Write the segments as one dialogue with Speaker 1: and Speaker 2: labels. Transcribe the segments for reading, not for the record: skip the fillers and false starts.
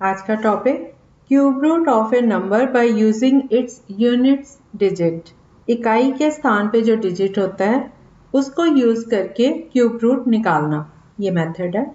Speaker 1: आज का topic cube root of a number by using its units digit. इकाई के स्थान पे जो डिजिट होता है उसको यूज करके क्यूब रूट निकालना, ये मेथड है।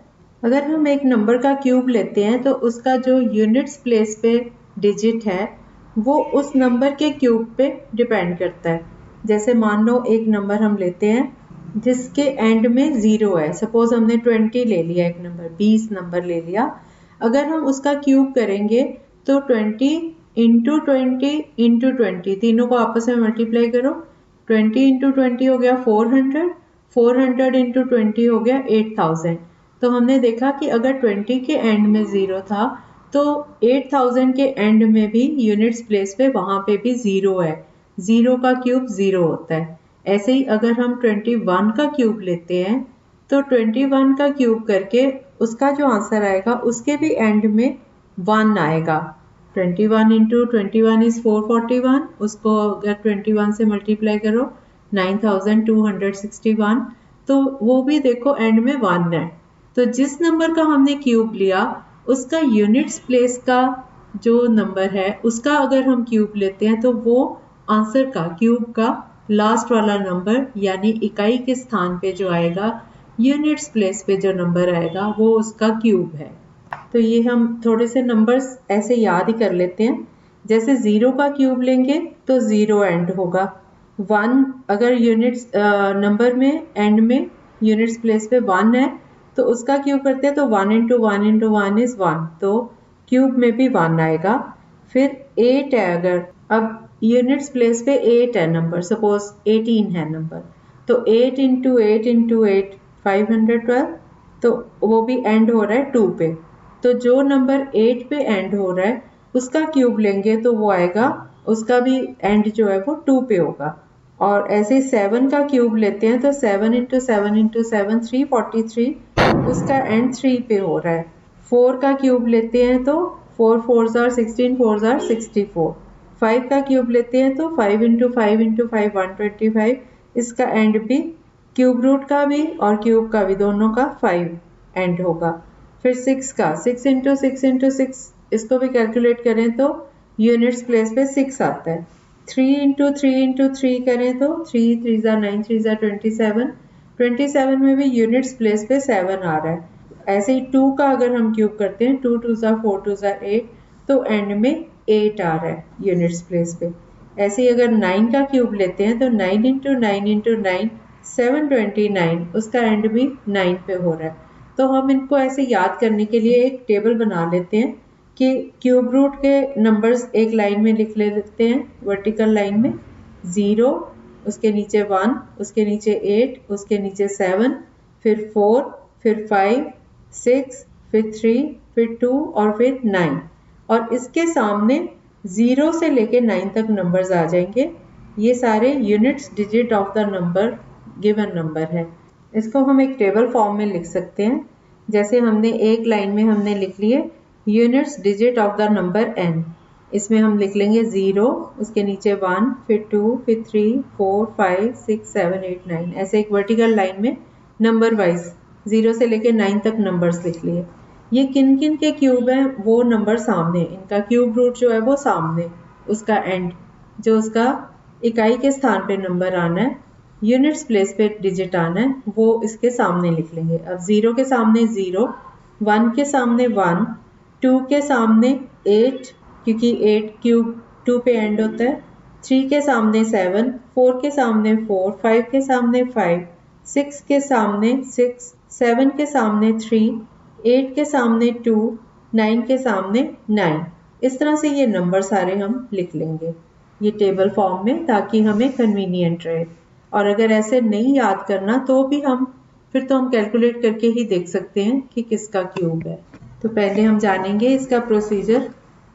Speaker 1: अगर हम एक नंबर का क्यूब लेते हैं तो उसका जो यूनिट्स प्लेस पे डिजिट है वो उस नंबर के क्यूब पे डिपेंड करता है। जैसे मान लो एक नंबर हम लेते हैं जिसके एंड में 0 है। सपोज हमने 20 ले लिया, एक नंबर 20 नंबर ले लिया। अगर हम उसका क्यूब करेंगे तो 20 इंटू 20 इंटू 20, तीनों को आपस में मल्टीप्लाई करो। 20 इंटू 20 हो गया 400, 400 इंटू 20 हो गया 8000। तो हमने देखा कि अगर 20 के एंड में 0 था तो 8000 के एंड में भी यूनिट्स प्लेस पे वहां पे भी 0 है। 0 का क्यूब 0 होता है। ऐसे ही अगर हम 21 का क्यूब लेते हैं तो 21 का क्यूब करके उसका जो आंसर आएगा उसके भी एंड में 1 आएगा। 21 इंटू 21 इज 441, उसको अगर 21 से मल्टीप्लाई करो 9261, तो वो भी देखो एंड में 1 है। तो जिस नंबर का हमने क्यूब लिया उसका यूनिट्स प्लेस का जो नंबर है उसका अगर हम क्यूब लेते हैं तो वो आंसर का क्यूब का लास्ट वाला नंबर यानी इकाई के स्थान पे जो आएगा, यूनिट्स प्लेस पे जो नंबर आएगा वो उसका क्यूब है। तो ये हम थोड़े से नंबर्स ऐसे याद ही कर लेते हैं। जैसे 0 का क्यूब लेंगे तो 0 एंड होगा। 1 अगर यूनिट्स नंबर में एंड में यूनिट्स प्लेस पे 1 है तो उसका क्यूब करते हैं तो 1 इंटू 1 इंटू 1 इज 1, तो क्यूब में भी 1 आएगा। फिर 8 है, अगर अब यूनिट्स प्लेस पे 8 है नंबर, सपोज 18 है नंबर, तो 8 इंटू 8 इंटू 8 512, तो वो भी एंड हो रहा है 2 पे। तो जो नंबर 8 पे एंड हो रहा है उसका क्यूब लेंगे तो वो आएगा, उसका भी एंड जो है वो 2 पे होगा। और ऐसे 7 का क्यूब लेते हैं तो 7 इंटू 7 इंटू 7 343, उसका एंड 3 पे हो रहा है। 4 का क्यूब लेते हैं तो 4 4 आर 16, 4 आर 64। 5 का क्यूब लेते हैं तो 5 इंटू 5 इंटू 5 125, इसका एंड भी क्यूब रूट का भी और क्यूब का भी दोनों का 5 एंड होगा। फिर 6 का 6 इंटू 6 इंटू 6, इसको भी कैलकुलेट करें तो यूनिट्स प्लेस पे 6 आता है। 3 इंटू 3 इंटू 3 करें तो 3 3 ज़ा 9 3 ज़ा 27, 27 में भी यूनिट्स प्लेस पे 7 आ रहा है। ऐसे ही 2 का अगर हम क्यूब करते हैं 2 2 ज़ा 4 2 ज़ा 8, तो एंड में 8 आ रहा है यूनिट्स प्लेस पे। ऐसे ही अगर 9 का क्यूब लेते हैं तो 9 इंटू 9 इंटू 9 729, उसका एंड भी 9 पे हो रहा है। तो हम इनको ऐसे याद करने के लिए एक टेबल बना लेते हैं कि क्यूब रूट के नंबर्स एक लाइन में लिख लेते हैं, वर्टिकल लाइन में। 0, उसके नीचे 1, उसके नीचे 8, उसके नीचे 7, फिर 4, फिर 5, 6, फिर 3, फिर 2 और फिर 9। और इसके सामने 0 से लेके 9 तक नंबर्स आ जाएंगे। ये सारे units digit of the number given number है। इसको हम एक टेबल फॉर्म में लिख सकते हैं। जैसे हमने एक लाइन में हमने लिख लिए units digit of the number n। इसमें हम लिख लेंगे 0, उसके नीचे 1, फिर 2, फिर 3, 4, 5, 6, 7, 8, 9, ऐसे एक वर्टिकल लाइन में नंबर वाइज 0 से लेके 9 तक नंबर्स लिख लिए। ये किन किन के क्यूब हैं वो नंबर सामने, इनका क्यूब रूट जो है वो सामने, उसका एंड जो उसका इकाई के स्थान पे नंबर आना है, यूनिट्स प्लेस पे डिजिट आना है, वो इसके सामने लिख लेंगे। अब 0 के सामने 0, 1 के सामने 1, 2 के सामने 8 क्योंकि 8 क्यूब 2 पे एंड होता है, 3 के सामने 7, 4 के सामने 4, 5 के सामने 5, 6 के सामने 6, 7 के सामने 3, 8 के सामने 2, 9 के सामने 9। इस तरह से ये नंबर सारे हम लिख लेंगे ये टेबल फॉर्म में, ताकि हमें कन्वीनियंट रहे। और अगर ऐसे नहीं याद करना तो भी हम फिर तो हम कैलकुलेट करके ही देख सकते हैं कि किसका क्यूब है। तो पहले हम जानेंगे इसका प्रोसीजर।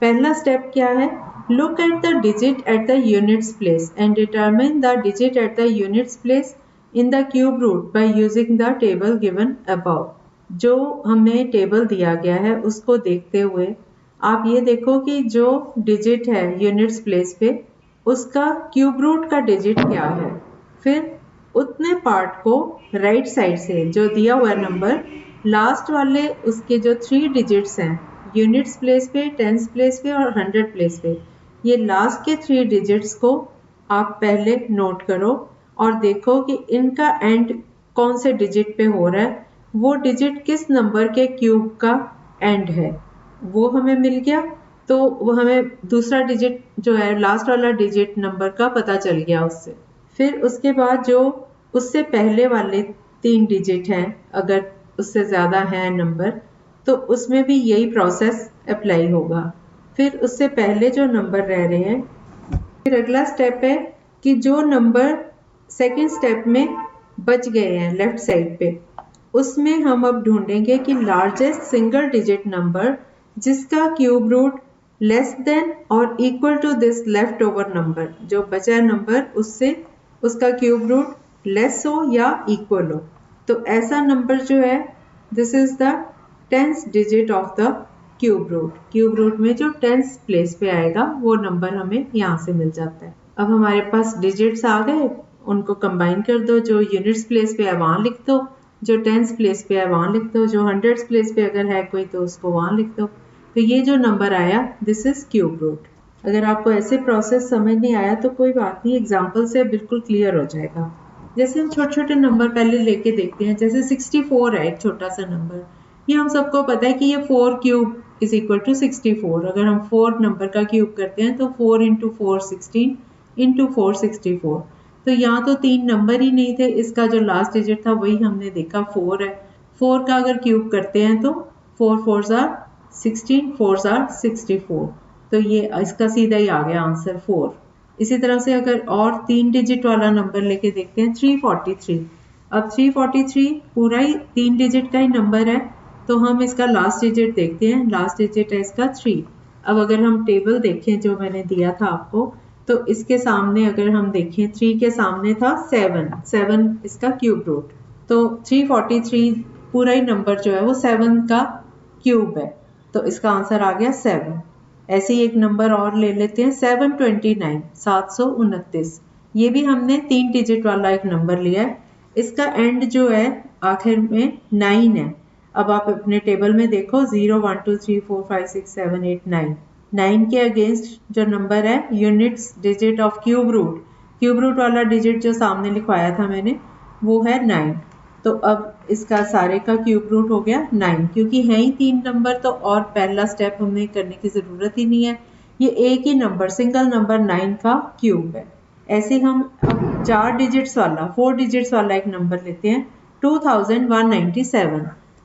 Speaker 1: पहला स्टेप क्या है, look at the digit at the units place and determine the digit at the units place in the cube root by using the table given above. जो हमें टेबल दिया गया है उसको देखते हुए आप ये देखो कि जो डिजिट है यूनिट्स प्लेस पे उसका क्यूब रूट का डिजिट क्या है। फिर उतने पार्ट को राइट साइड से जो दिया हुआ नंबर लास्ट वाले उसके जो 3 डिजिट्स हैं यूनिट्स प्लेस पे, टेंस प्लेस पे और 100 प्लेस पे। ये लास्ट के 3 डिजिट्स को आप पहले नोट करो और देखो कि इनका एंड कौन से डिजिट पे हो रहा है, वो डिजिट किस नंबर के क्यूब का एंड है, वो हमें मिल गया। तो वो हमें दूसरा डिजिट जो है, लास्ट वाला डिजिट नंबर का पता चल गया उससे। फिर उसके बाद जो उससे पहले वाले 3 डिजिट हैं, अगर उससे ज़्यादा है नंबर, तो उसमें भी यही प्रोसेस अप्लाई होगा। फिर उससे पहले जो नंबर रह रहे हैं, फिर अगला स्टेप है कि जो नंबर सेकंड स्टेप में बच गए हैं लेफ्ट साइड पे, उसमें हम अब ढूंढेंगे कि लार्जेस्ट सिंगल डिजिट नंबर जिसका क्यूब रूट लेस देन और equal to this left over number, जो बचा नंबर उससे उसका क्यूब रूट लेस हो या इक्वल हो। तो ऐसा नंबर जो है, this is the 10th digit of the cube root. Cube root में जो 10th प्लेस पे आएगा वो नंबर हमें यहाँ से मिल जाता है। अब हमारे पास डिजिट्स आ गए, उनको कंबाइन कर दो। जो यूनिट्स प्लेस पे है वहाँ लिख दो, जो 10th प्लेस पे है वहाँ लिख दो, जो 100th प्लेस पे अगर है कोई तो उसको वहाँ लिख दो। तो ये जो नंबर आया, दिस इज क्यूब रूट। अगर आपको ऐसे प्रोसेस समझ नहीं आया तो कोई बात नहीं, एग्जाम्पल से बिल्कुल क्लियर हो जाएगा। जैसे हम छोटे छोटे नंबर पहले लेके देखते हैं, जैसे 64 है एक छोटा सा नंबर। ये हम सबको पता है कि ये 4 क्यूब इज इक्वल टू 64। अगर हम 4 नंबर का क्यूब करते हैं तो 4 इंटू 4 16 इंटू 4 64। तो यहाँ तो 3 नंबर ही नहीं थे, इसका जो लास्ट डिजिट था वही हमने देखा 4 है। 4 का अगर क्यूब करते हैं तो 4 4s are 16, 4s are 64। तो ये इसका सीधा ही आ गया आंसर 4। इसी तरह से अगर और 3 डिजिट वाला नंबर लेके देखते हैं 343। अब 343 पूरा ही 3 डिजिट का ही नंबर है, तो हम इसका लास्ट डिजिट देखते हैं। लास्ट डिजिट है इसका 3। अब अगर हम टेबल देखें जो मैंने दिया था आपको, तो इसके सामने अगर हम देखें 3 के सामने था 7 इसका क्यूब रूट। तो 343 पूरा ही नंबर जो है वो 7 का क्यूब है, तो इसका आंसर आ गया 7। ऐसे ही एक नंबर और ले लेते हैं 729 729। ये भी हमने 3 डिजिट वाला एक नंबर लिया है, इसका एंड जो है आखिर में 9 है। अब आप अपने टेबल में देखो 0 1 2 3 4 5 6 7 8 9। 9 के अगेंस्ट जो नंबर है units digit of cube root वाला डिजिट जो सामने लिखवाया था मैंने, वो है 9। तो अब इसका सारे का क्यूब रूट हो गया 9। क्योंकि है ही 3 नंबर, तो और पहला स्टेप हमें करने की ज़रूरत ही नहीं है। ये एक ही नंबर, सिंगल नंबर 9 का क्यूब है। ऐसे हम अब 4 डिजिट्स वाला 4 डिजिट्स वाला एक नंबर लेते हैं 2197।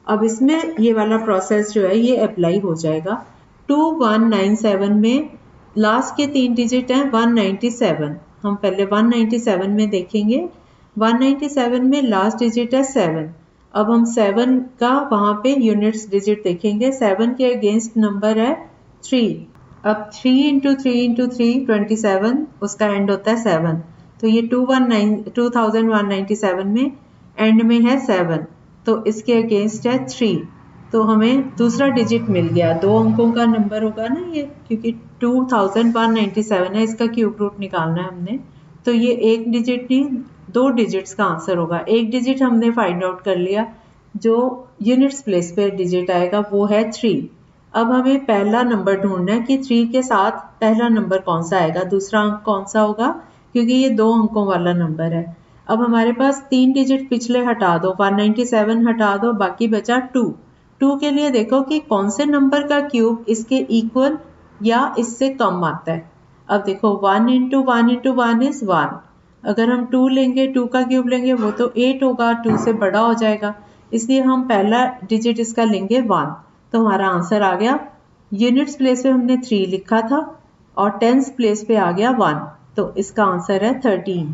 Speaker 1: अब इसमें ये वाला प्रोसेस जो है ये अप्लाई हो जाएगा। 2197 में लास्ट के 3 डिजिट हैं 197। हम पहले 197 में देखेंगे। 197 में लास्ट डिजिट है 7। अब हम 7 का वहाँ पे यूनिट्स डिजिट देखेंगे। 7 के अगेंस्ट नंबर है 3। अब 3 इंटू 3 इंटू 3 27, उसका एंड होता है 7। तो ये 2197 में एंड में है 7, तो इसके अगेंस्ट है 3। तो हमें दूसरा डिजिट मिल गया। 2 अंकों का नंबर होगा ना ये, क्योंकि 2197 है, इसका क्यूब रूट निकालना है हमने। तो ये एक डिजिट नहीं 2 डिजिट्स का आंसर होगा। एक डिजिट हमने फाइंड आउट कर लिया, जो यूनिट्स प्लेस पे डिजिट आएगा वो है 3। अब हमें पहला नंबर ढूंढना है कि 3 के साथ पहला नंबर कौन सा आएगा, दूसरा अंक कौन सा होगा, क्योंकि ये 2 अंकों वाला नंबर है। अब हमारे पास 3 डिजिट पिछले हटा दो, 197 हटा दो, बाकी बचा 2। 2 के लिए देखो कि कौन से नंबर का क्यूब इसके इक्वल या इससे कम आता है। अब देखो 1 इंटू 1 इंटू 1 इज 1। अगर हम 2 लेंगे, 2 का क्यूब लेंगे, वो तो 8 होगा, 2 से बड़ा हो जाएगा, इसलिए हम पहला डिजिट इसका लेंगे 1। तो हमारा आंसर आ गया। यूनिट्स प्लेस पे हमने 3 लिखा था और 10th प्लेस पे आ गया 1, तो इसका आंसर है 13।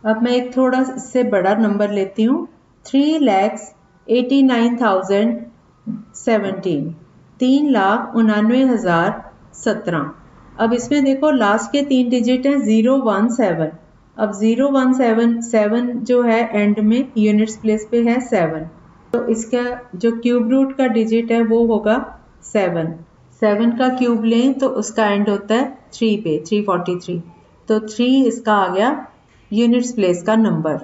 Speaker 1: अब मैं एक थोड़ा इससे बड़ा नंबर लेती हूँ 3,89,017, 3,99,017। अब इसमें देखो लास्ट के 3 डिजिट हैं 017। अब 0177 जो है एंड में यूनिट्स प्लेस पे है 7, तो इसका जो क्यूब रूट का डिजिट है वो होगा 7। 7 का क्यूब लें तो उसका एंड होता है 3 पे, 343। तो 3 इसका आ गया यूनिट्स प्लेस का नंबर।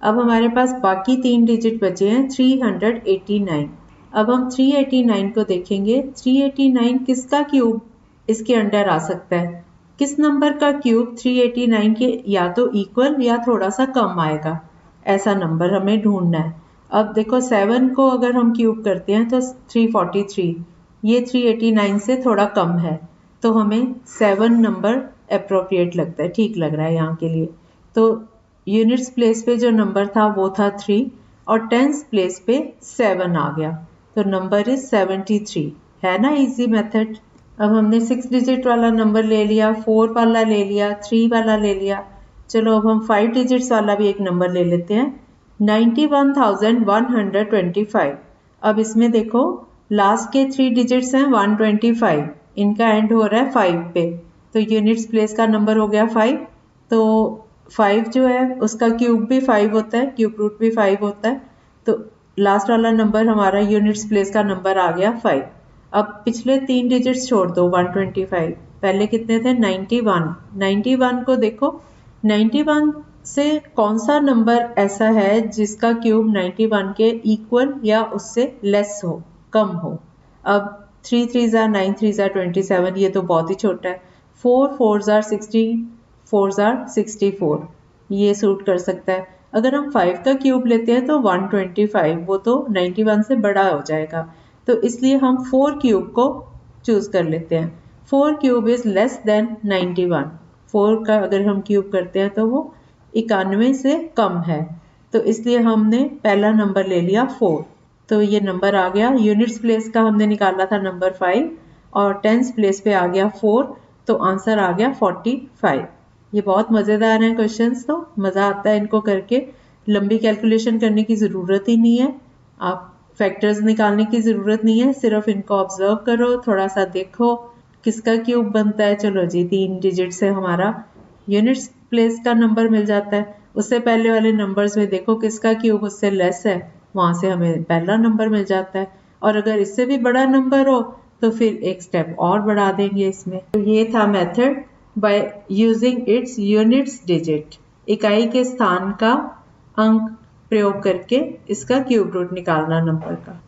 Speaker 1: अब हमारे पास बाकी 3 डिजिट बचे हैं 389। अब हम 389 को देखेंगे। 389 किसका क्यूब इसके अंडर आ सकता है? किस नंबर का क्यूब 389 के या तो इक्वल या थोड़ा सा कम आएगा, ऐसा नंबर हमें ढूंढना है। अब देखो 7 को अगर हम क्यूब करते हैं तो 343, ये 389 से थोड़ा कम है, तो हमें 7 नंबर अप्रोप्रिएट लगता है, ठीक लग रहा है यहाँ के लिए। तो यूनिट्स प्लेस पे जो नंबर था वो था 3 और टेंस प्लेस पे 7 आ गया, तो नंबर इज 73। है ना इजी मेथड। अब हमने 6 डिजिट वाला नंबर ले लिया, 4 वाला ले लिया, 3 वाला ले लिया। चलो अब हम 5 डिजिट्स वाला भी एक नंबर ले लेते हैं, 91,125। अब इसमें देखो लास्ट के 3 डिजिट्स हैं 125, इनका एंड हो रहा है 5 पे, तो यूनिट्स प्लेस का नंबर हो गया 5। तो 5 जो है उसका क्यूब भी 5 होता है, क्यूब रूट भी 5 होता है, तो लास्ट वाला नंबर हमारा यूनिट्स प्लेस का नंबर आ गया 5। अब पिछले 3 डिजिट्स छोड़ दो 125, पहले कितने थे 91। 91 को देखो, 91 से कौन सा नंबर ऐसा है जिसका क्यूब 91 के इक्वल या उससे लेस हो, कम हो। अब 3 3 9 3 27, ये तो बहुत ही छोटा है। 4 4 60 4 64, ये सूट कर सकता है। अगर हम 5 का क्यूब लेते हैं तो 125, वो तो 91 से बड़ा हो जाएगा, तो इसलिए हम 4 क्यूब को चूज कर लेते हैं। 4 क्यूब इज लेस देन 91। 4 का अगर हम क्यूब करते हैं तो वो 91 से कम है, तो इसलिए हमने पहला नंबर ले लिया 4। तो ये नंबर आ गया, यूनिट्स प्लेस का हमने निकाला था नंबर 5 और टेंस प्लेस पे आ गया 4, तो आंसर आ गया 45। ये बहुत मज़ेदार हैं क्वेश्चंस, तो मज़ा आता है इनको करके। लंबी कैलकुलेशन करने की ज़रूरत ही नहीं है, आप फैक्टर्स निकालने की ज़रूरत नहीं है, सिर्फ इनको ऑब्जर्व करो, थोड़ा सा देखो किसका क्यूब बनता है। चलो जी, 3 डिजिट से हमारा यूनिट्स प्लेस का नंबर मिल जाता है। उससे पहले वाले नंबर्स में देखो किसका क्यूब उससे लेस है, वहाँ से हमें पहला नंबर मिल जाता है। और अगर इससे भी बड़ा नंबर हो तो फिर एक स्टेप और बढ़ा देंगे इसमें। तो ये था method by using its units digit, इकाई के स्थान का अंक प्रयोग करके इसका क्यूब रूट निकालना नंबर का।